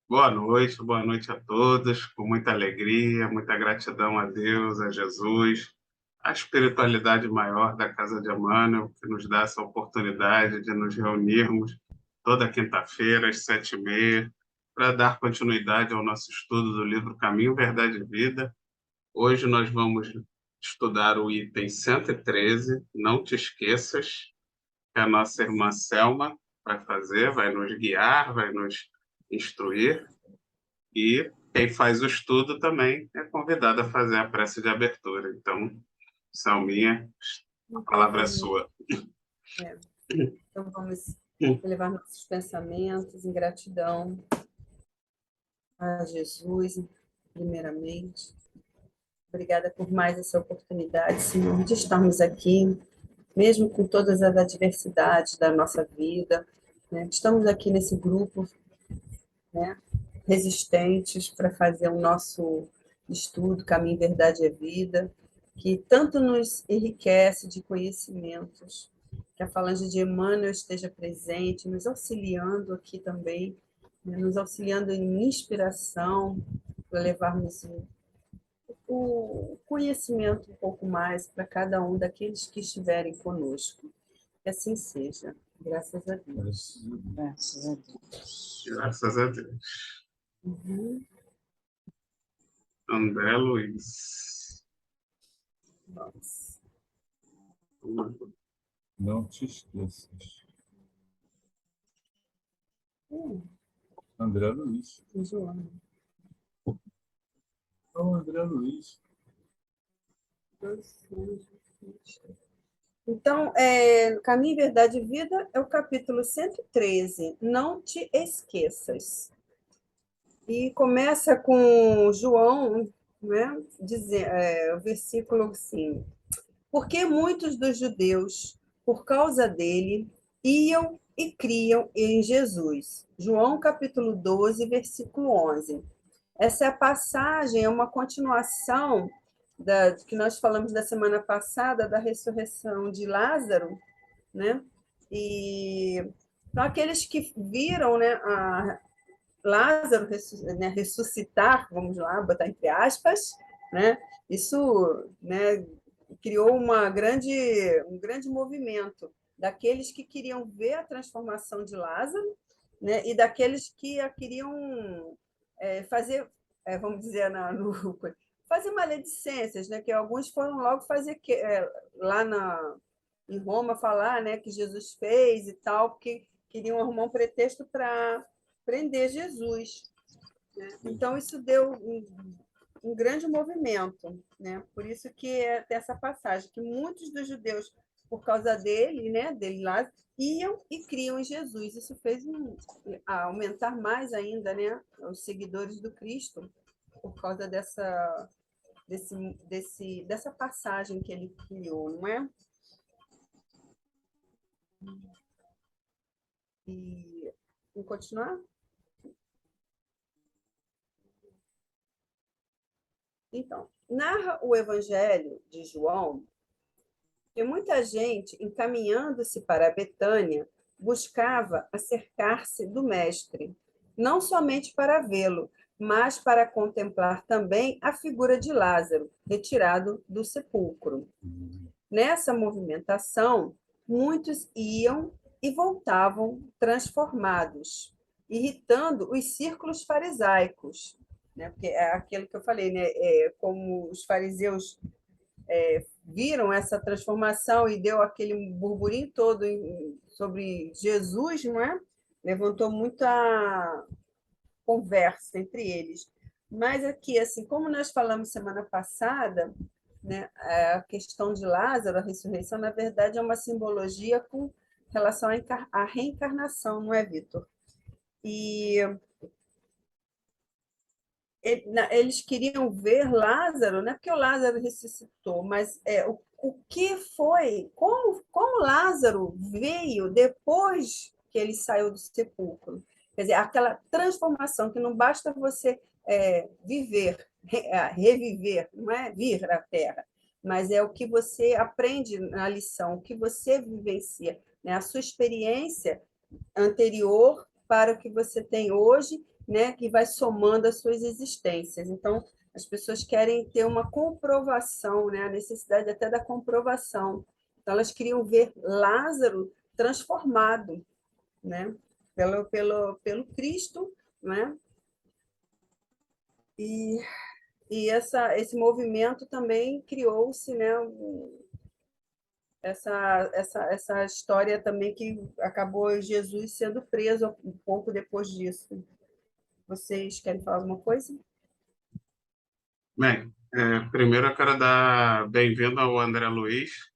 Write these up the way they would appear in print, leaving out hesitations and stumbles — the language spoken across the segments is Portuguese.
Boa noite a todos, com muita alegria, muita gratidão a Deus, a Jesus, a espiritualidade maior da Casa de Emmanuel, que nos dá essa oportunidade de nos reunirmos toda quinta-feira, às 7h30, para dar continuidade ao nosso estudo do livro Caminho, Verdade e Vida. Hoje nós vamos estudar o item 113, Não Te Esqueças, que a nossa irmã Selma vai fazer, vai nos guiar, vai nos instruir. E quem faz o estudo também é convidado a fazer a prece de abertura. Então, Selminha, a palavra é sua. Então, vamos elevar nossos pensamentos em gratidão a Jesus, primeiramente. Obrigada por mais essa oportunidade, Senhor, de estarmos aqui, mesmo com todas as adversidades da nossa vida, né? Estamos aqui nesse grupo, né, resistentes para fazer o nosso estudo, Caminho, Verdade e Vida, que tanto nos enriquece de conhecimentos, que a falange de Emmanuel esteja presente, nos auxiliando aqui também, né, nos auxiliando em inspiração, para levarmos o conhecimento um pouco mais para cada um daqueles que estiverem conosco. Que assim seja. Graças a Deus. Graças a Deus. Graças a Deus. André Luiz. Vamos. Não te esqueças. André Luiz. Joana. Não, André Luiz. Então, Caminho, Verdade e Vida é o capítulo 113, Não Te Esqueças. E começa com João, né, o versículo assim: porque muitos dos judeus, por causa dele, iam e criam em Jesus. João capítulo 12, versículo 11. Essa é a passagem, é uma continuação que nós falamos da semana passada, da ressurreição de Lázaro, né? E então, aqueles que viram, né, Lázaro ressuscitar, vamos lá, botar entre aspas, né? Isso, né, criou um grande movimento daqueles que queriam ver a transformação de Lázaro, né, e daqueles que a queriam fazer, vamos dizer, fazer maledicências, né, que alguns foram logo fazer lá em Roma falar, né, que Jesus fez e tal, porque queriam arrumar um pretexto para prender Jesus, né? Então isso deu um grande movimento, né? Por isso que tem essa passagem que muitos dos judeus, por causa dele, né, dele lá, iam e criam em Jesus. Isso fez aumentar mais ainda, né, os seguidores do Cristo, por causa dessa passagem que ele criou, não é? E vamos continuar? Então, narra o Evangelho de João que muita gente, encaminhando-se para Betânia, buscava acercar-se do Mestre, não somente para vê-lo, mas para contemplar também a figura de Lázaro, retirado do sepulcro. Nessa movimentação, muitos iam e voltavam transformados, irritando os círculos farisaicos, né? Porque é aquilo que eu falei, né? Como os fariseus viram essa transformação e deu aquele burburinho todo sobre Jesus, não é? Levantou muita conversa entre eles. Mas aqui, assim, como nós falamos semana passada, né, a questão de Lázaro, a ressurreição, na verdade, é uma simbologia com relação à reencarnação, não é, Vitor? E eles queriam ver Lázaro, não é porque o Lázaro ressuscitou, mas o que foi, como Lázaro veio depois que ele saiu do sepulcro. Quer dizer, aquela transformação que não basta você viver, reviver, não é vir à Terra, mas é o que você aprende na lição, o que você vivencia, né? A sua experiência anterior para o que você tem hoje, né, que vai somando as suas existências. Então, as pessoas querem ter uma comprovação, né, a necessidade até da comprovação. Então, elas queriam ver Lázaro transformado, né, pelo Cristo, né? Esse movimento também criou-se, né, essa história também que acabou Jesus sendo preso um pouco depois disso. Vocês querem falar alguma coisa? Bem, primeiro eu quero dar bem-vindo ao André Luiz,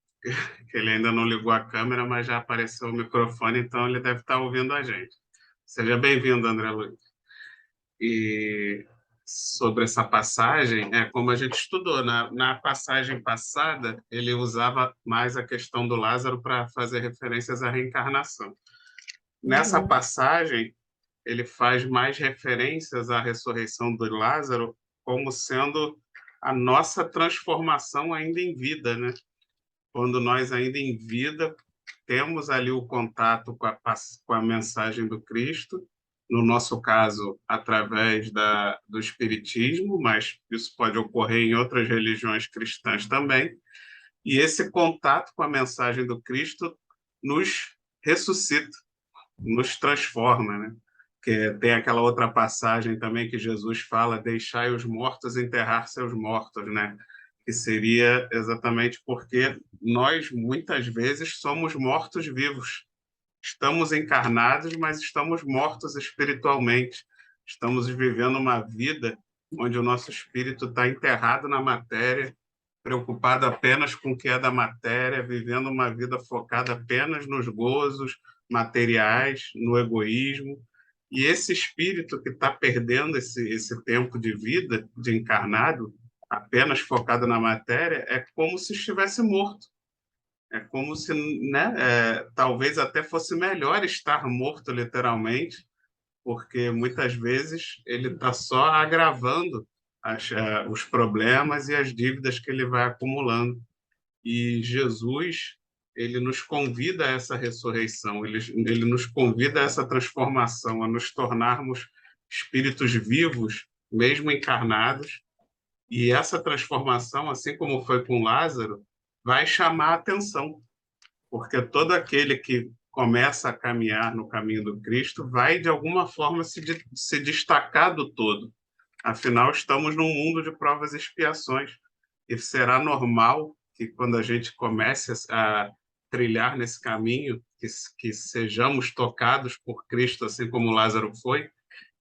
que ele ainda não ligou a câmera, mas já apareceu o microfone, então ele deve estar ouvindo a gente. Seja bem-vindo, André Luiz. E sobre essa passagem, como a gente estudou, na passagem passada, ele usava mais a questão do Lázaro para fazer referências à reencarnação. Nessa passagem, ele faz mais referências à ressurreição do Lázaro como sendo a nossa transformação ainda em vida, né? Quando nós ainda em vida temos ali o contato com a mensagem do Cristo, no nosso caso, através do Espiritismo, mas isso pode ocorrer em outras religiões cristãs também, e esse contato com a mensagem do Cristo nos ressuscita, nos transforma, né? Que tem aquela outra passagem também que Jesus fala: deixai os mortos enterrar seus mortos, né? Que seria exatamente porque nós muitas vezes somos mortos-vivos. Estamos encarnados, mas estamos mortos espiritualmente. Estamos vivendo uma vida onde o nosso espírito está enterrado na matéria, preocupado apenas com o que é da matéria, vivendo uma vida focada apenas nos gozos materiais, no egoísmo. E esse espírito que está perdendo esse tempo de vida, de encarnado, apenas focado na matéria, é como se estivesse morto. É como se, né, talvez até fosse melhor estar morto, literalmente, porque muitas vezes ele está só agravando os problemas e as dívidas que ele vai acumulando. E Jesus, ele nos convida a essa ressurreição, ele nos convida a essa transformação, a nos tornarmos espíritos vivos, mesmo encarnados. E essa transformação, assim como foi com Lázaro, vai chamar a atenção, porque todo aquele que começa a caminhar no caminho do Cristo vai, de alguma forma, se destacar do todo. Afinal, estamos num mundo de provas e expiações, e será normal que, quando a gente comece a trilhar nesse caminho, que sejamos tocados por Cristo, assim como Lázaro foi,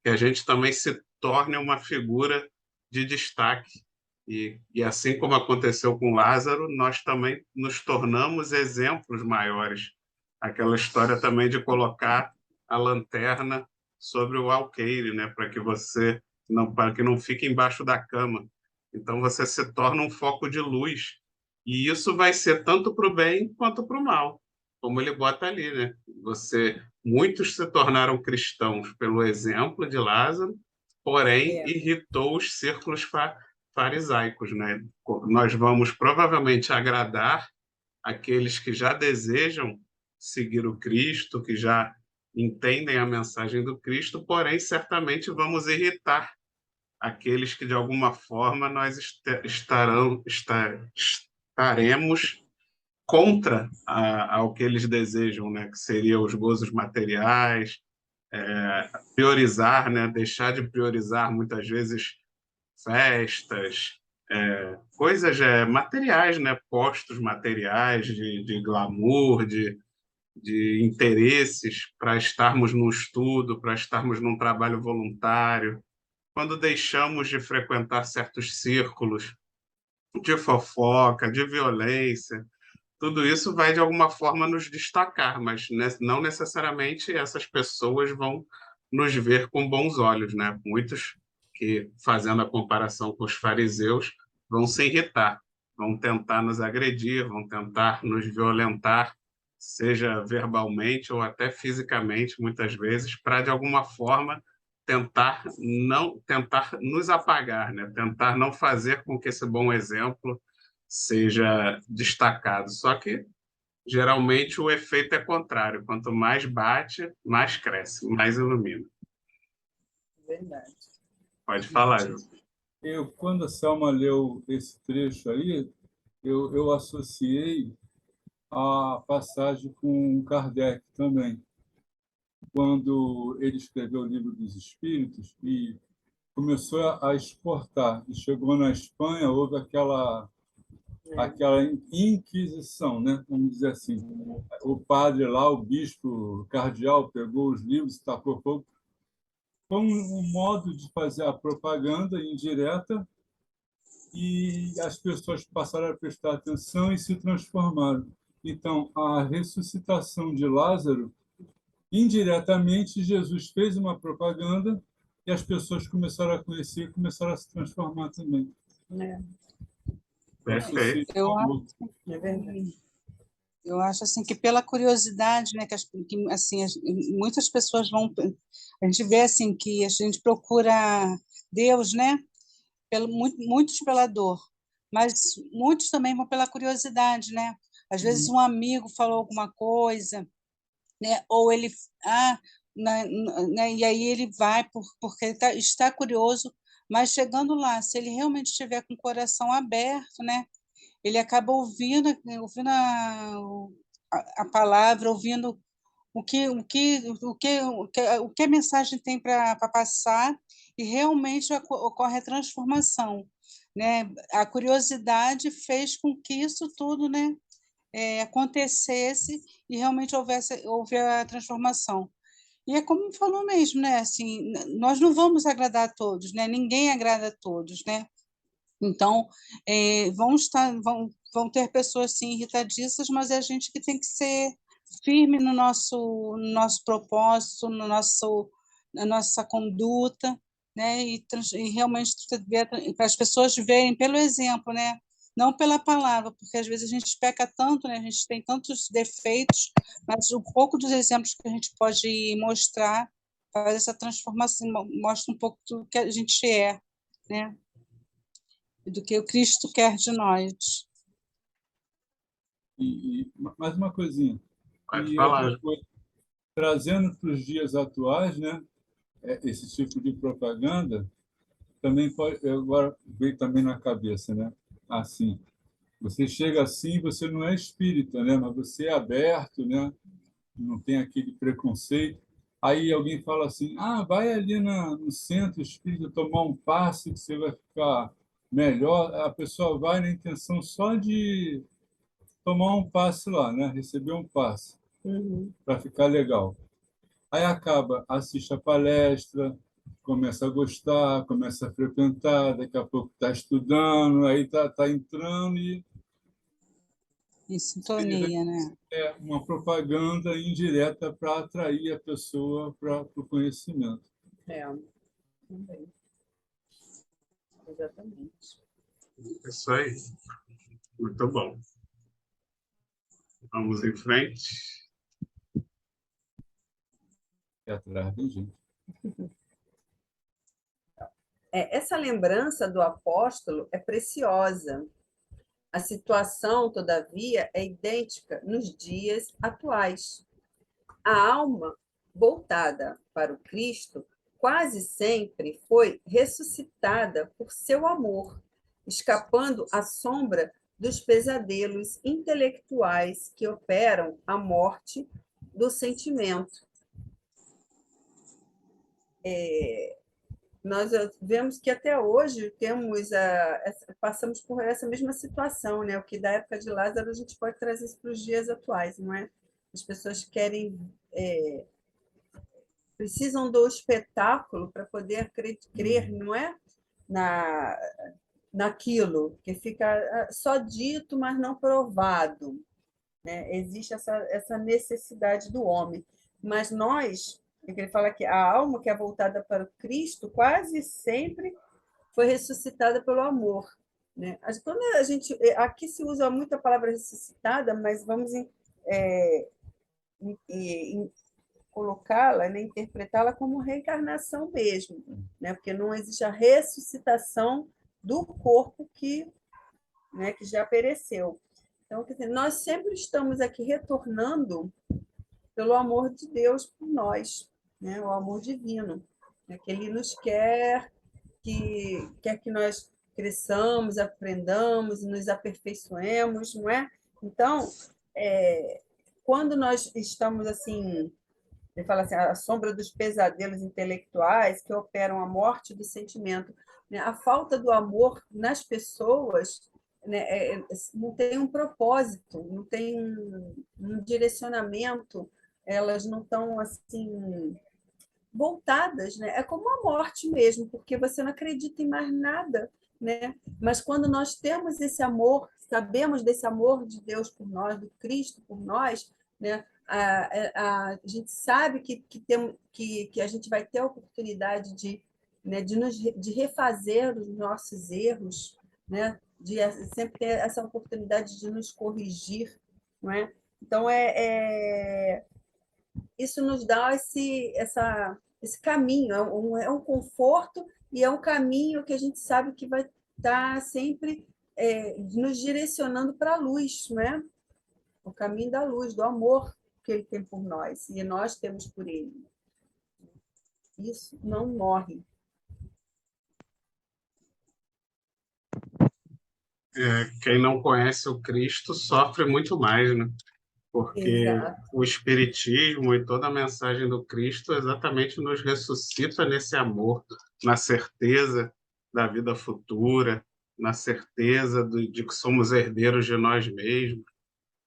que a gente também se torne uma figura de destaque. E assim como aconteceu com Lázaro, nós também nos tornamos exemplos maiores. Aquela história também de colocar a lanterna sobre o alqueire, né, para que não fique embaixo da cama. Então você se torna um foco de luz. E isso vai ser tanto para o bem quanto para o mal, como ele bota ali, né? Muitos se tornaram cristãos pelo exemplo de Lázaro, porém irritou os círculos farisaicos, né? Nós vamos provavelmente agradar aqueles que já desejam seguir o Cristo, que já entendem a mensagem do Cristo, porém certamente vamos irritar aqueles que de alguma forma nós estaremos contra ao que eles desejam, né? Que seria os gozos materiais, priorizar, né? Deixar de priorizar muitas vezes festas, coisas materiais, né? Postos materiais de glamour, de interesses para estarmos no estudo, para estarmos num trabalho voluntário. Quando deixamos de frequentar certos círculos de fofoca, de violência, tudo isso vai de alguma forma nos destacar, mas não necessariamente essas pessoas vão nos ver com bons olhos, né? Muitos que, fazendo a comparação com os fariseus, vão se irritar, vão tentar nos agredir, vão tentar nos violentar, seja verbalmente ou até fisicamente, muitas vezes, para de alguma forma tentar nos apagar, né? Tentar não fazer com que esse bom exemplo seja destacado. Só que Geralmente o efeito é contrário. Quanto mais bate, mais cresce, mais ilumina. Verdade. Pode falar, Ju. Quando a Selma leu esse trecho aí, eu associei a passagem com Kardec também, quando ele escreveu o Livro dos Espíritos e começou a exportar. E chegou na Espanha, houve aquela inquisição, né? Vamos dizer assim. O padre lá, o bispo o cardeal, pegou os livros, tacou fogo. Foi um modo de fazer a propaganda indireta e as pessoas passaram a prestar atenção e se transformaram. Então, a ressuscitação de Lázaro, indiretamente, Jesus fez uma propaganda e as pessoas começaram a conhecer e começaram a se transformar também. É, Perfeito. Eu é verdade. Eu acho assim que pela curiosidade, né, que assim muitas pessoas vão, a gente vê assim que a gente procura Deus, né, muitos pela dor, mas muitos também vão pela curiosidade, né? Às vezes um amigo falou alguma coisa, né, ou ele né, e aí ele vai porque ele está curioso, mas chegando lá, se ele realmente estiver com o coração aberto, né, ele acaba ouvindo a palavra, ouvindo o que a mensagem tem para passar, e realmente ocorre a transformação, né? A curiosidade fez com que isso tudo, né, acontecesse e realmente houve a transformação. E é como falou mesmo, né? Assim, nós não vamos agradar a todos, né? Ninguém agrada a todos, né? Então, vão ter pessoas, sim, irritadiças, mas é a gente que tem que ser firme no nosso propósito, na nossa conduta, né? E realmente para as pessoas verem pelo exemplo, né? Não pela palavra, porque às vezes a gente peca tanto, né? A gente tem tantos defeitos, mas um pouco dos exemplos que a gente pode mostrar faz essa transformação, mostra um pouco do que a gente é, né? Do que o Cristo quer de nós. Mais uma coisinha. Pode E outra falar. coisa, trazendo para os dias atuais, né, esse tipo de propaganda também pode, agora veio também na cabeça, né? Assim, você chega assim, você não é espírita, né? Mas você é aberto, né? Não tem aquele preconceito. Aí alguém fala assim: vai ali no centro espírita tomar um passe que você vai ficar melhor. A pessoa vai na intenção só de tomar um passe lá, né? Receber um passe para ficar legal. Aí acaba, assiste a palestra, começa a gostar, começa a frequentar, daqui a pouco está estudando, aí tá entrando e Em sintonia, né? é uma propaganda indireta para atrair a pessoa para o conhecimento. Também. Exatamente. Isso aí. Muito bom. Vamos em frente. É atrás da gente. Essa lembrança do apóstolo é preciosa. A situação, todavia, é idêntica nos dias atuais. A alma voltada para o Cristo quase sempre foi ressuscitada por seu amor, escapando à sombra dos pesadelos intelectuais que operam a morte do sentimento. Nós vemos que até hoje passamos por essa mesma situação, né? O que da época de Lázaro a gente pode trazer isso para os dias atuais, não é? As pessoas precisam do espetáculo para poder crer, não é? Naquilo que fica só dito, mas não provado, né? Existe essa necessidade do homem. Mas nós, ele fala que a alma que é voltada para o Cristo quase sempre foi ressuscitada pelo amor, né? Quando a gente aqui se usa muito a palavra ressuscitada, mas vamos colocá-la, né, interpretá-la como reencarnação mesmo, né? Porque não existe a ressuscitação do corpo que, né, que já pereceu. Então, quer dizer, nós sempre estamos aqui retornando pelo amor de Deus por nós, né? O amor divino, né? Que Ele nos quer, que quer que nós cresçamos, aprendamos, nos aperfeiçoemos, não é? Então, quando nós estamos assim, ele fala assim, a sombra dos pesadelos intelectuais que operam a morte do sentimento, né? A falta do amor nas pessoas, né, não tem um propósito, não tem um direcionamento, elas não estão assim voltadas, né? É como a morte mesmo, porque você não acredita em mais nada, né? Mas quando nós temos esse amor, sabemos desse amor de Deus por nós, do Cristo por nós, né? A gente sabe que a gente vai ter a oportunidade né, de refazer os nossos erros, né? De sempre ter essa oportunidade de nos corrigir, não é? Então, isso nos dá esse caminho, é um conforto e é um caminho que a gente sabe que vai estar sempre nos direcionando para a luz, né? O caminho da luz, do amor que ele tem por nós e nós temos por ele. Isso não morre. Quem não conhece o Cristo sofre muito mais, né? Porque Exato. o Espiritismo e toda a mensagem do Cristo exatamente nos ressuscita nesse amor, na certeza da vida futura, na certeza de que somos herdeiros de nós mesmos.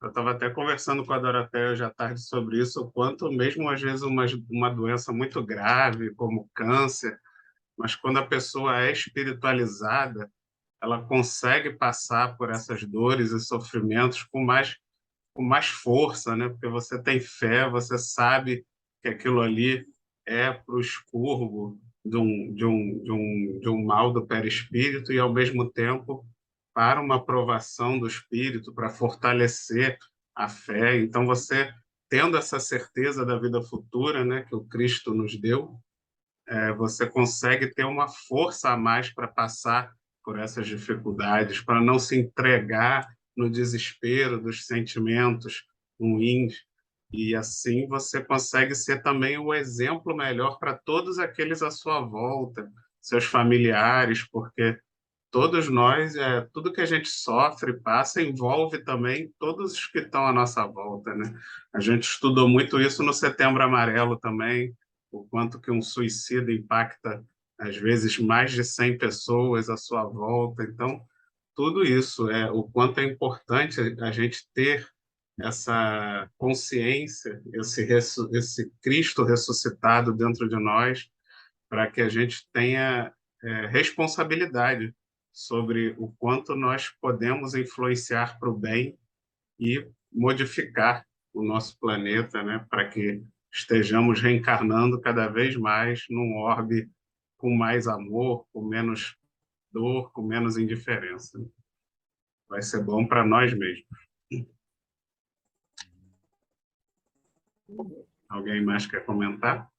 Eu estava até conversando com a Doroteia hoje à tarde sobre isso, o quanto mesmo às vezes uma doença muito grave, como câncer, mas quando a pessoa é espiritualizada, ela consegue passar por essas dores e sofrimentos com mais força, né? Porque você tem fé, você sabe que aquilo ali é para o expurgo de um mal do perispírito e, ao mesmo tempo, para uma aprovação do espírito, para fortalecer a fé. Então, você, tendo essa certeza da vida futura, né, que o Cristo nos deu, você consegue ter uma força a mais para passar por essas dificuldades, para não se entregar no desespero dos sentimentos ruins. E assim você consegue ser também o exemplo melhor para todos aqueles à sua volta, seus familiares, porque todos nós, tudo que a gente sofre, passa, envolve também todos os que estão à nossa volta, né? A gente estudou muito isso no Setembro Amarelo também, o quanto que um suicídio impacta, às vezes, mais de 100 pessoas à sua volta. Então, tudo isso, o quanto é importante a gente ter essa consciência, esse Cristo ressuscitado dentro de nós, para que a gente tenha responsabilidade sobre o quanto nós podemos influenciar para o bem e modificar o nosso planeta, né, para que estejamos reencarnando cada vez mais num orbe com mais amor, com menos dor, com menos indiferença. Vai ser bom para nós mesmos. Alguém mais quer comentar?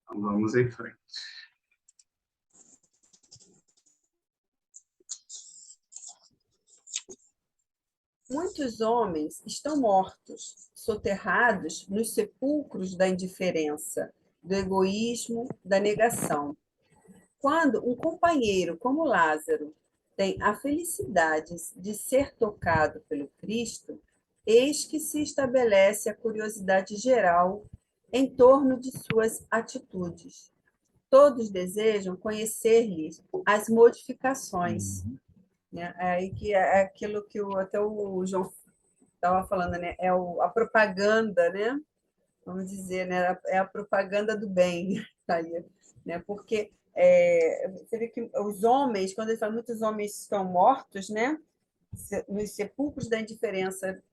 Então vamos em frente. Muitos homens estão mortos, soterrados nos sepulcros da indiferença, do egoísmo, da negação. Quando um companheiro como Lázaro tem a felicidade de ser tocado pelo Cristo, eis que se estabelece a curiosidade geral em torno de suas atitudes. Todos desejam conhecer-lhes as modificações, né? Aí que é aquilo que até o João estava falando, né? A propaganda, né? Vamos dizer, né? É a propaganda do bem, aí, né? Porque você vê que os homens, quando ele fala muitos homens estão mortos, né? Nos sepulcros da indiferença,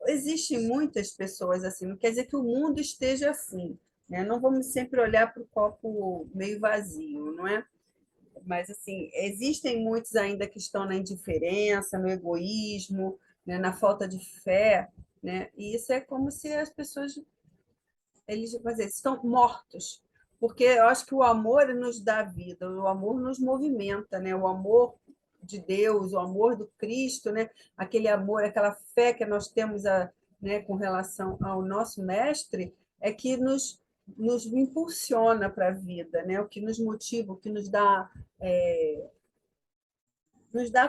existem muitas pessoas assim. Não quer dizer que o mundo esteja assim, né? Não vamos sempre olhar para o copo meio vazio, não é? Mas assim, existem muitos ainda que estão na indiferença, no egoísmo, né? Na falta de fé, né? E isso é como se as pessoas eles estão mortos, porque eu acho que o amor nos dá vida, o amor nos movimenta, né? O amor de Deus, o amor do Cristo, né? Aquele amor, aquela fé que nós temos né, com relação ao nosso mestre, é que nos impulsiona para a vida, né? O que nos motiva, o que nos dá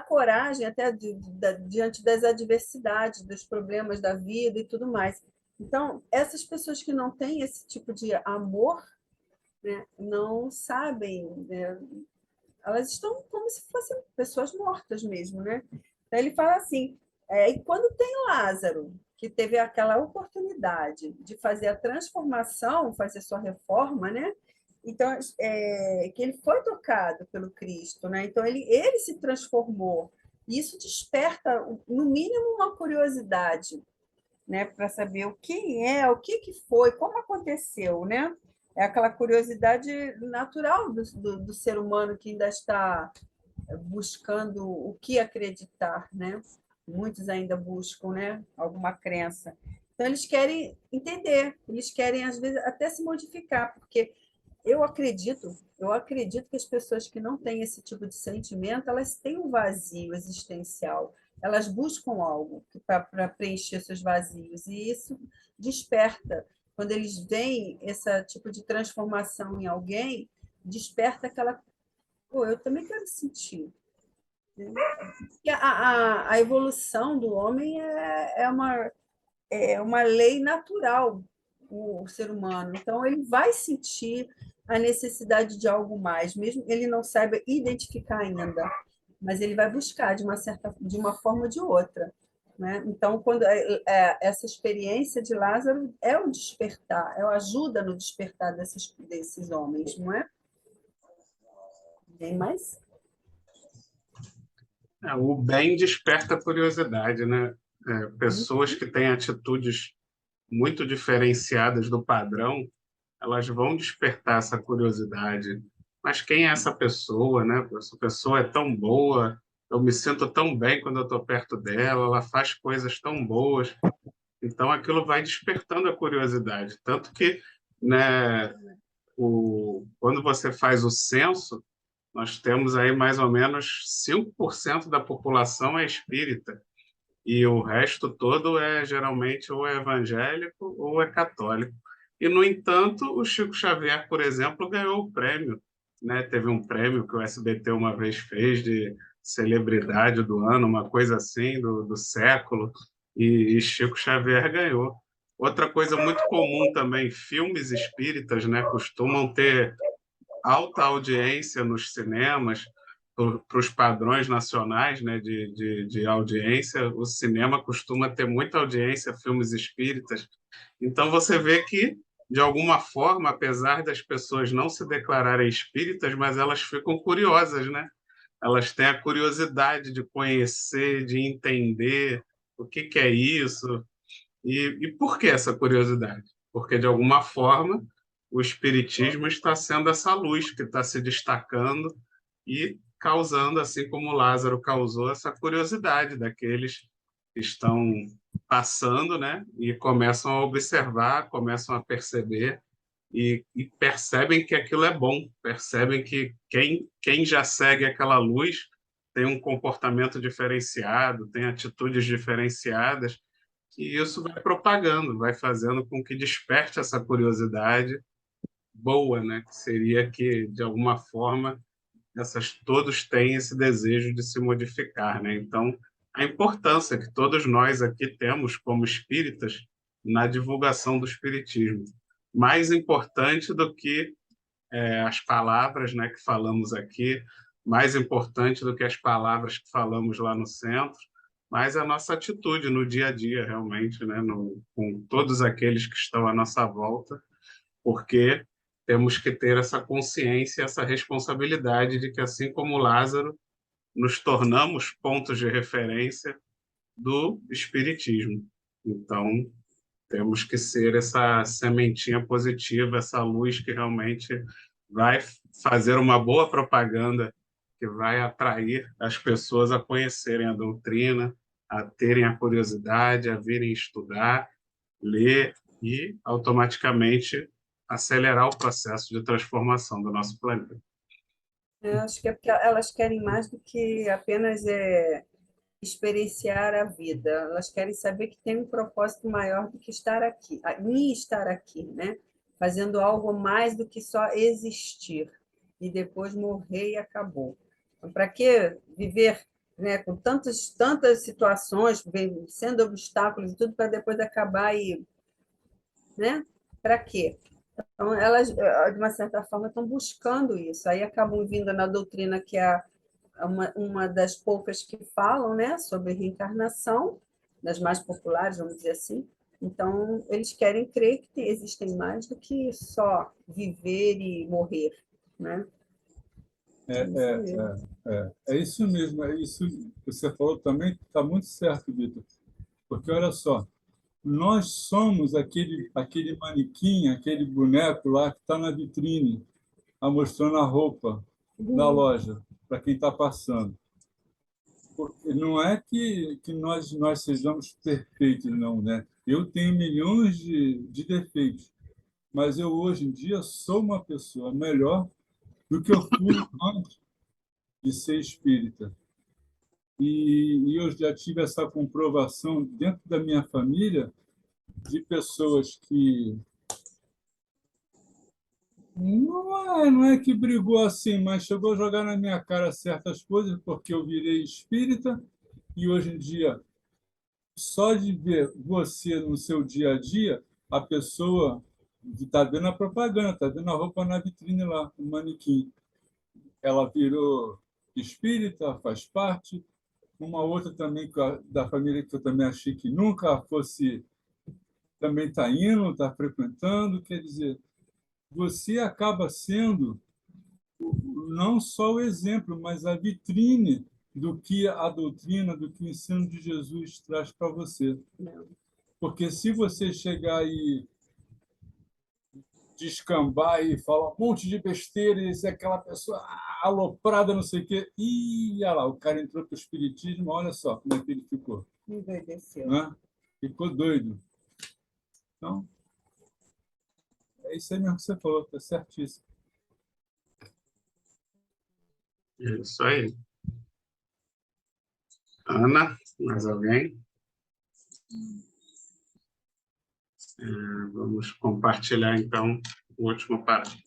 coragem até diante das adversidades, dos problemas da vida e tudo mais. Então, essas pessoas que não têm esse tipo de amor, né, não sabem, né, elas estão como se fossem pessoas mortas mesmo, né? Então ele fala assim, e quando tem Lázaro, que teve aquela oportunidade de fazer a transformação, fazer sua reforma, né? Então, que ele foi tocado pelo Cristo, né? Então ele se transformou. E isso desperta, no mínimo, uma curiosidade, né, para saber o que foi, como aconteceu, né? É aquela curiosidade natural do ser humano que ainda está buscando o que acreditar, né? Muitos ainda buscam, né, alguma crença. Então eles querem entender, eles querem às vezes até se modificar, porque eu acredito que as pessoas que não têm esse tipo de sentimento, elas têm um vazio existencial. Elas buscam algo para preencher seus vazios, e isso desperta. Quando eles veem esse tipo de transformação em alguém, desperta aquela. Pô, eu também quero sentir. Né? E a evolução do homem é uma lei natural, o ser humano. Então, ele vai sentir a necessidade de algo mais, mesmo ele não saiba identificar ainda, mas ele vai buscar de uma forma ou de outra. Né? Então, quando essa experiência de Lázaro é o despertar, é a ajuda no despertar desses homens, não é? Tem mais? O bem desperta a curiosidade, né? Pessoas que têm atitudes muito diferenciadas do padrão, elas vão despertar essa curiosidade. Mas quem é essa pessoa, né? Essa pessoa é tão boa, eu me sinto tão bem quando eu estou perto dela, ela faz coisas tão boas. Então, aquilo vai despertando a curiosidade. Tanto que, né, quando você faz o censo, nós temos aí mais ou menos 5% da população é espírita. E o resto todo é geralmente ou é evangélico ou é católico. E, no entanto, o Chico Xavier, por exemplo, ganhou o prêmio, né? Teve um prêmio que o SBT uma vez fez de celebridade do ano, uma coisa assim, do século, e Chico Xavier ganhou. Outra coisa muito comum também, filmes espíritas, né? Costumam ter alta audiência nos cinemas, para os padrões nacionais, né, de audiência, o cinema costuma ter muita audiência, filmes espíritas. Então, você vê que, de alguma forma, apesar das pessoas não se declararem espíritas, mas elas ficam curiosas, né? Elas têm a curiosidade de conhecer, de entender o que é isso. E por que essa curiosidade? Porque, de alguma forma, o espiritismo está sendo essa luz que está se destacando e causando, assim como Lázaro causou, essa curiosidade daqueles que estão passando, né? E começam a observar, começam a perceber e percebem que aquilo é bom, percebem que quem já segue aquela luz tem um comportamento diferenciado, tem atitudes diferenciadas, e isso vai propagando, vai fazendo com que desperte essa curiosidade boa, né? Que seria que, de alguma forma, todos têm esse desejo de se modificar, né? Então, a importância que todos nós aqui temos como espíritas na divulgação do espiritismo. Mais importante do que as palavras, né, que falamos aqui, mais importante do que as palavras que falamos lá no centro, mas a nossa atitude no dia a dia, realmente, né, com todos aqueles que estão à nossa volta, porque temos que ter essa consciência, essa responsabilidade de que, assim como Lázaro, nos tornamos pontos de referência do espiritismo. Então, temos que ser essa sementinha positiva, essa luz que realmente vai fazer uma boa propaganda, que vai atrair as pessoas a conhecerem a doutrina, a terem a curiosidade, a virem estudar, ler e, automaticamente, acelerar o processo de transformação do nosso planeta. Eu acho que é porque elas querem mais do que apenas experienciar a vida. Elas querem saber que tem um propósito maior do que estar aqui, em estar aqui, né? Fazendo algo mais do que só existir e depois morrer e acabou. Então, para que viver, né, com tantas situações, sendo obstáculos e tudo, para depois acabar e, né? Para quê? Então, elas, de uma certa forma, estão buscando isso. Aí acabam vindo na doutrina que é uma das poucas que falam, né, sobre reencarnação, das mais populares, vamos dizer assim. Então, eles querem crer que existem mais do que só viver e morrer, né? É, É isso é, mesmo. é isso mesmo, é isso que você falou também, está muito certo, Vitor. Porque, olha só, nós somos aquele manequim, aquele boneco lá que está na vitrine, mostrando a roupa da loja para quem está passando. Porque não é que nós sejamos perfeitos, não, né? Eu tenho milhões de defeitos, mas eu, hoje em dia, sou uma pessoa melhor do que eu fui antes de ser espírita. E eu já tive essa comprovação dentro da minha família de pessoas que não é que brigou assim, mas chegou a jogar na minha cara certas coisas porque eu virei espírita e hoje em dia, só de ver você no seu dia a dia, a pessoa está vendo a propaganda, está vendo a roupa na vitrine lá, o manequim. Ela virou espírita, faz parte. Uma outra também da família que eu também achei que nunca fosse, também está indo, está frequentando. Quer dizer, você acaba sendo não só o exemplo, mas a vitrine do que a doutrina, do que o ensino de Jesus traz para você. Porque se você chegar e descambar e falar um monte de besteira e ser aquela pessoa aloprada, não sei o quê, e olha lá, o cara entrou para o espiritismo, olha só como é que ele ficou. Envelheceu. Né? Ficou doido. Então, é isso aí mesmo que você falou, está certíssimo. É isso aí. Ana, mais alguém? Vamos compartilhar, então, o último parágrafo.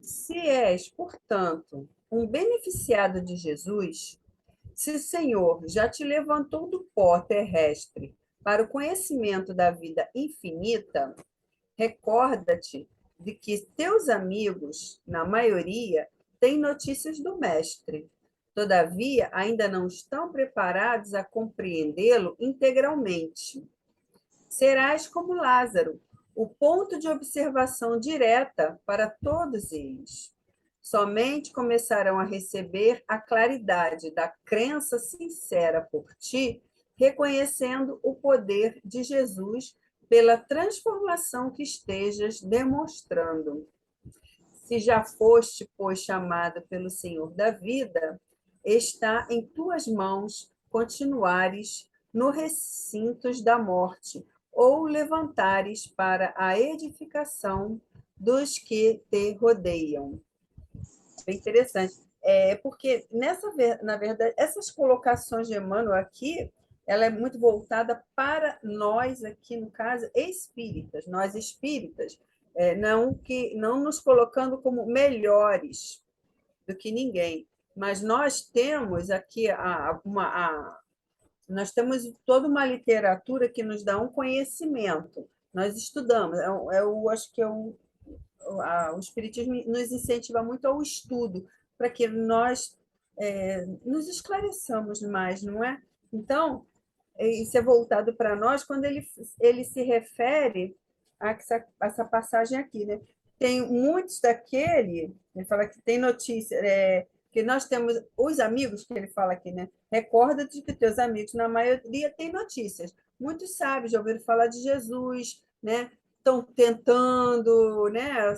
Se és, portanto, um beneficiado de Jesus, se o Senhor já te levantou do pó terrestre para o conhecimento da vida infinita, recorda-te de que teus amigos, na maioria, têm notícias do Mestre. Todavia, ainda não estão preparados a compreendê-lo integralmente. Serás como Lázaro, o ponto de observação direta para todos eles. Somente começarão a receber a claridade da crença sincera por ti, reconhecendo o poder de Jesus pela transformação que estejas demonstrando. Se já foste, pois, chamado pelo Senhor da vida, está em tuas mãos continuares no recintos da morte, ou levantares para a edificação dos que te rodeiam. Bem interessante. Porque, na verdade, essas colocações de Emmanuel aqui, ela é muito voltada para nós aqui, no caso, espíritas, nós espíritas, não nos colocando como melhores do que ninguém, mas nós temos aqui nós temos toda uma literatura que nos dá um conhecimento. Nós estudamos, eu acho que o Espiritismo nos incentiva muito ao estudo, para que nós nos esclareçamos mais, não é? Então, isso é voltado para nós quando ele se refere a essa passagem aqui, né? Tem muitos daquele, ele fala que tem notícia, que nós temos os amigos que ele fala aqui, né? Recorda-te que teus amigos, na maioria, têm notícias. Muitos sábios já ouviram falar de Jesus, né? Estão tentando, né,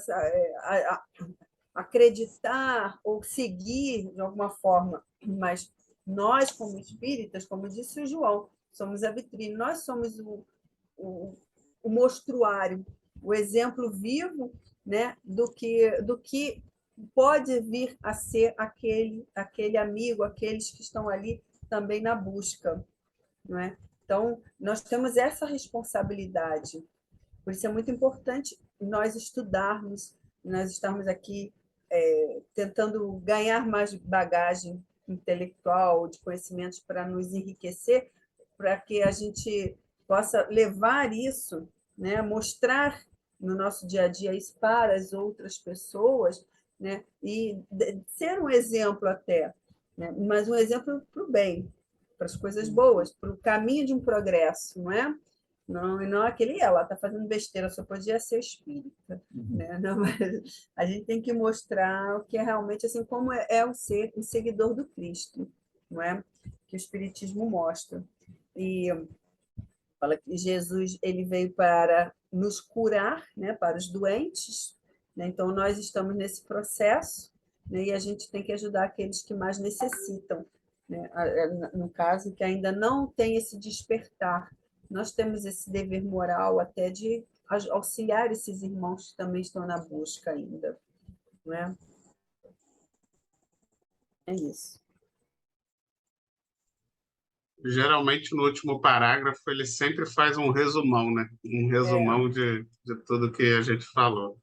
acreditar ou seguir de alguma forma, mas Nós, como espíritas, como disse o João, somos a vitrine, nós somos o mostruário, o exemplo vivo, né, do que pode vir a ser aquele amigo, aqueles que estão ali também na busca, não é? Então, nós temos essa responsabilidade. Por isso é muito importante nós estudarmos, nós estarmos aqui tentando ganhar mais bagagem intelectual, de conhecimentos para nos enriquecer, para que a gente possa levar isso, né, mostrar no nosso dia a dia isso para as outras pessoas, né, e ser um exemplo até, né, mas um exemplo para o bem, para as coisas boas, para o caminho de um progresso, não é? Não, e não aquele, ela está fazendo besteira, só podia ser espírita. Né? Não, mas a gente tem que mostrar o que é realmente, assim, como é o ser um seguidor do Cristo, não é? Que o Espiritismo mostra. E fala que Jesus ele veio para nos curar, né? Para os doentes, né? Então nós estamos nesse processo, né? E a gente tem que ajudar aqueles que mais necessitam, né? No caso, que ainda não tem esse despertar. Nós temos esse dever moral até de auxiliar esses irmãos que também estão na busca ainda, não é? É isso. Geralmente, no último parágrafo, ele sempre faz um resumão, né? Um resumão de tudo que a gente falou.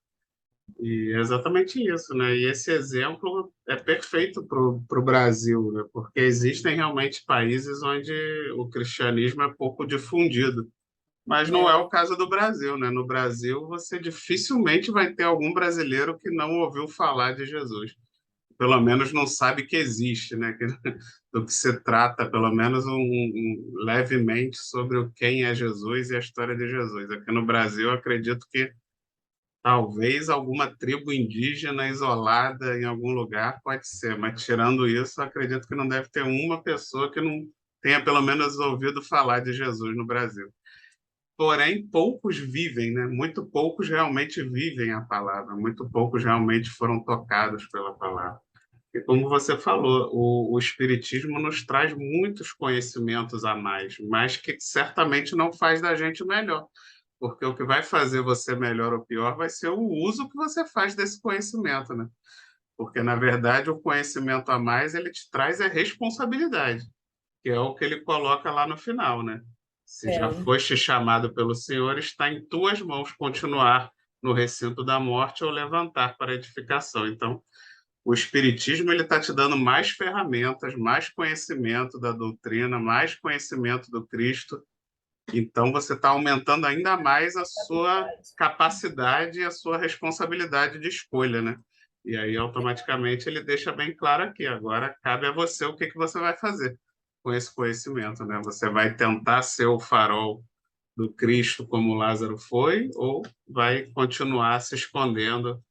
E é exatamente isso, né? E esse exemplo é perfeito para o Brasil, né? Porque existem realmente países onde o cristianismo é pouco difundido. Mas não é o caso do Brasil, né? No Brasil, você dificilmente vai ter algum brasileiro que não ouviu falar de Jesus. Pelo menos não sabe que existe, né? Do que se trata, pelo menos levemente sobre quem é Jesus e a história de Jesus. Aqui no Brasil, eu acredito que talvez alguma tribo indígena isolada em algum lugar pode ser, mas tirando isso, eu acredito que não deve ter uma pessoa que não tenha pelo menos ouvido falar de Jesus no Brasil. Porém, poucos vivem, né? Muito poucos realmente vivem a palavra, muito poucos realmente foram tocados pela palavra. E como você falou, o Espiritismo nos traz muitos conhecimentos a mais, mas que certamente não faz da gente melhor, porque o que vai fazer você melhor ou pior vai ser o uso que você faz desse conhecimento, né? Porque, na verdade, o conhecimento a mais ele te traz a responsabilidade, que é o que ele coloca lá no final, né? Se já foste chamado pelo Senhor, está em tuas mãos continuar no recinto da morte ou levantar para edificação. Então, o Espiritismo ele está te dando mais ferramentas, mais conhecimento da doutrina, mais conhecimento do Cristo. Então, você está aumentando ainda mais a sua capacidade e a sua responsabilidade de escolha, né? E aí, automaticamente, ele deixa bem claro aqui. Agora, cabe a você o que você vai fazer com esse conhecimento, né? Você vai tentar ser o farol do Cristo como Lázaro foi, ou vai continuar se escondendo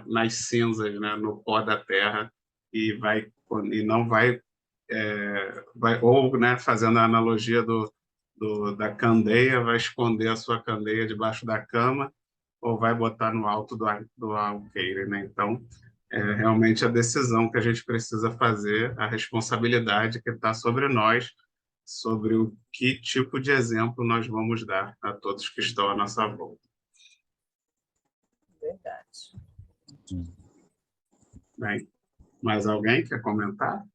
nas cinzas, né, no pó da terra e não vai ou, né, fazendo a analogia da candeia, vai esconder a sua candeia debaixo da cama ou vai botar no alto do alqueire, né? Então, é realmente a decisão que a gente precisa fazer, a responsabilidade que está sobre nós, sobre o que tipo de exemplo nós vamos dar a todos que estão à nossa volta. Verdade. Bem, mais alguém quer comentar?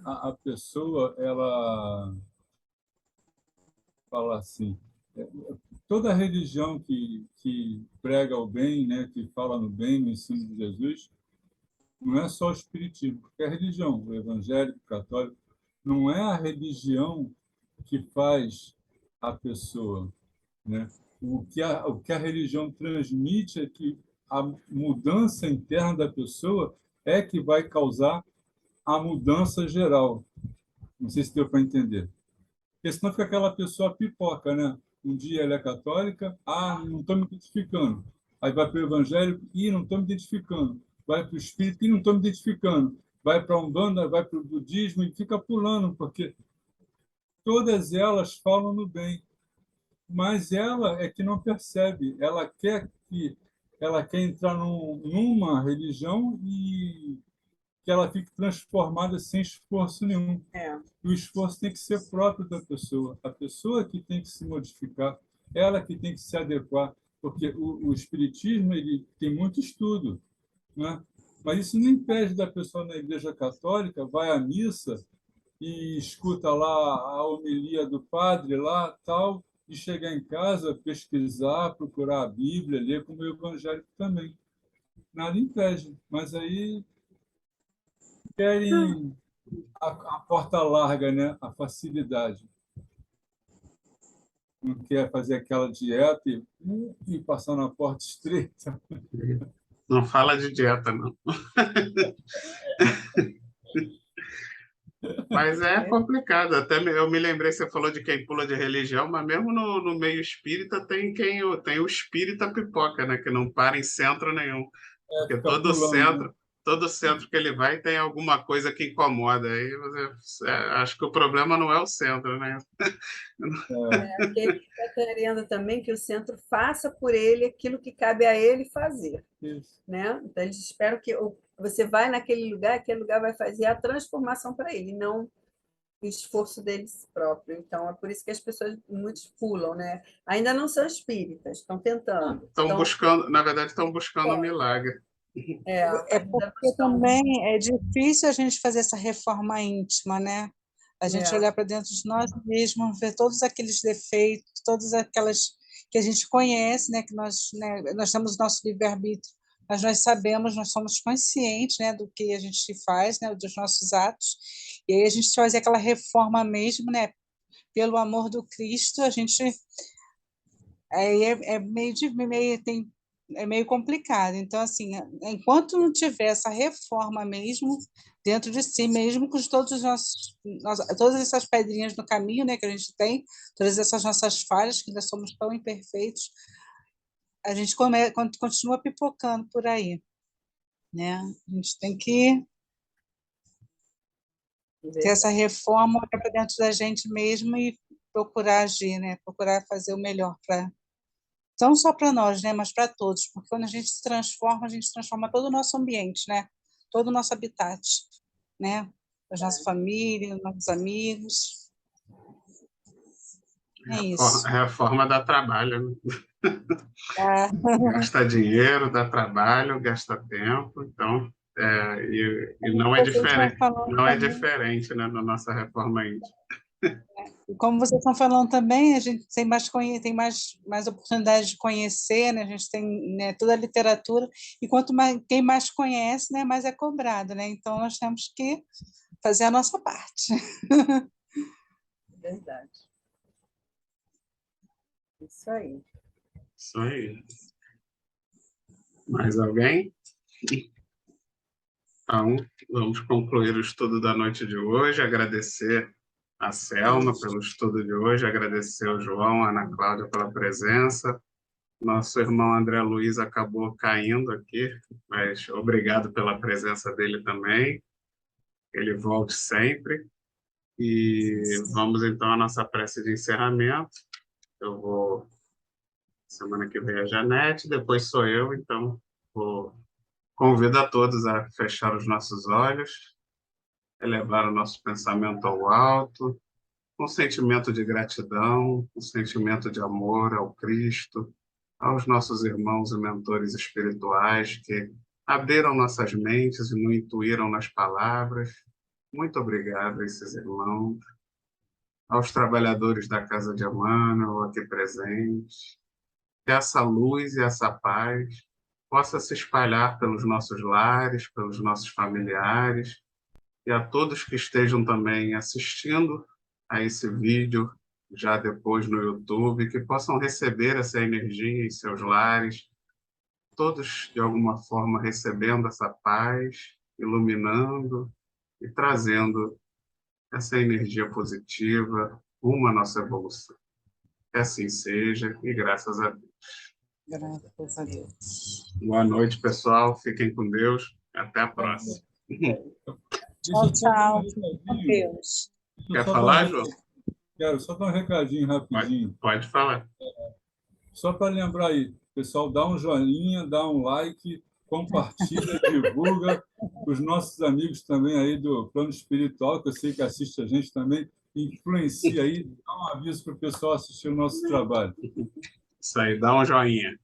A pessoa, ela fala assim, toda religião que prega o bem, né, que fala no bem, no ensino de Jesus, não é só o espiritismo, porque a religião, o evangélico, o católico, não é a religião que faz a pessoa, né? O que a religião transmite é que a mudança interna da pessoa é que vai causar a mudança geral. Não sei se deu para entender. Porque senão fica aquela pessoa pipoca, né? Um dia ela é católica, não estou me identificando. Aí vai para o evangélico, não estou me identificando. Vai para o espírito, não estou me identificando. Vai para a Umbanda, vai para o budismo e fica pulando, porque todas elas falam no bem. Mas ela é que não percebe. Ela quer entrar numa religião que ela fique transformada sem esforço nenhum. É. O esforço tem que ser próprio da pessoa. A pessoa que tem que se modificar, ela que tem que se adequar, porque o espiritismo ele tem muito estudo, né? Mas isso não impede da pessoa na Igreja Católica vai à missa e escuta lá a homilia do padre lá tal e chegar em casa, pesquisar, procurar a Bíblia, ler como o evangélico também. Nada impede, mas aí querem a porta larga, né? A facilidade. Não quer fazer aquela dieta e passar na porta estreita. Não fala de dieta, não. Mas é complicado. Eu me lembrei, você falou de quem pula de religião, mas mesmo no meio espírita tem o espírita pipoca, né? Que não para em centro nenhum. Porque Fica pulando, né? todo centro que ele vai tem alguma coisa que incomoda. Aí acho que o problema não é o centro, né? Porque ele está querendo também que o centro faça por ele aquilo que cabe a ele fazer. Isso. Né? Então, eles esperam que você vai naquele lugar, aquele lugar vai fazer a transformação para ele, não o esforço deles próprio. Então, é por isso que as pessoas, muitos pulam, né? Ainda não são espíritas, estão tentando. Estão buscando, na verdade, estão buscando um milagre. É porque também é difícil a gente fazer essa reforma íntima, né? A gente olhar para dentro de nós mesmos, ver todos aqueles defeitos, todas aquelas que a gente conhece, né? Que nós temos o nosso livre-arbítrio, mas nós sabemos, nós somos conscientes, né? Do que a gente faz, né? Dos nossos atos. E aí a gente fazer aquela reforma mesmo, né? Pelo amor do Cristo, a gente é meio complicado. Então, assim, enquanto não tiver essa reforma mesmo dentro de si, mesmo com todos todas essas pedrinhas no caminho, né, que a gente tem, todas essas nossas falhas, que ainda somos tão imperfeitos, a gente continua pipocando por aí, né? A gente tem que ter essa reforma, olhar para dentro da gente mesmo e procurar agir, né? Procurar fazer o melhor para não só para nós, né, mas para todos, porque quando a gente se transforma, a gente transforma todo o nosso ambiente, né? Todo o nosso habitat, né? As nossas famílias, nossos amigos. É isso. Reforma dá trabalho, né? Gasta dinheiro, dá trabalho, gasta tempo, então e não é diferente, né, na nossa reforma íntima. E como vocês estão falando também, a gente tem mais oportunidade de conhecer, né? A gente tem, né, toda a literatura, e quem mais conhece, né, mais é cobrado, né? Então, nós temos que fazer a nossa parte. Verdade. Isso aí. Isso aí. Mais alguém? Então, vamos concluir o estudo da noite de hoje, agradecer a Selma pelo estudo de hoje, agradecer ao João, a Ana Cláudia pela presença. Nosso irmão André Luiz acabou caindo aqui, mas obrigado pela presença dele também. Ele volte sempre. E vamos então à nossa prece de encerramento. Eu vou, semana que vem a Janete, depois sou eu, então convido a todos a fechar os nossos olhos, elevar o nosso pensamento ao alto, um sentimento de gratidão, um sentimento de amor ao Cristo, aos nossos irmãos e mentores espirituais que abriram nossas mentes e nos intuíram nas palavras. Muito obrigado a esses irmãos, aos trabalhadores da Casa de Emmanuel aqui presentes. Que essa luz e essa paz possa se espalhar pelos nossos lares, pelos nossos familiares, e a todos que estejam também assistindo a esse vídeo, já depois no YouTube, que possam receber essa energia em seus lares, todos de alguma forma recebendo essa paz, iluminando e trazendo essa energia positiva rumo à nossa evolução. Que assim seja e graças a Deus. Graças a Deus. Boa noite, pessoal. Fiquem com Deus. Até a próxima. Tchau, tchau. Com Deus. Quer falar, João? Quero só dar um recadinho rapidinho. Pode falar. Só para lembrar aí, pessoal, dá um joinha, dá um like, compartilha, divulga, os nossos amigos também aí do plano espiritual, que eu sei que assiste a gente também, influencia aí, dá um aviso para o pessoal assistir o nosso trabalho. Isso aí, dá um joinha.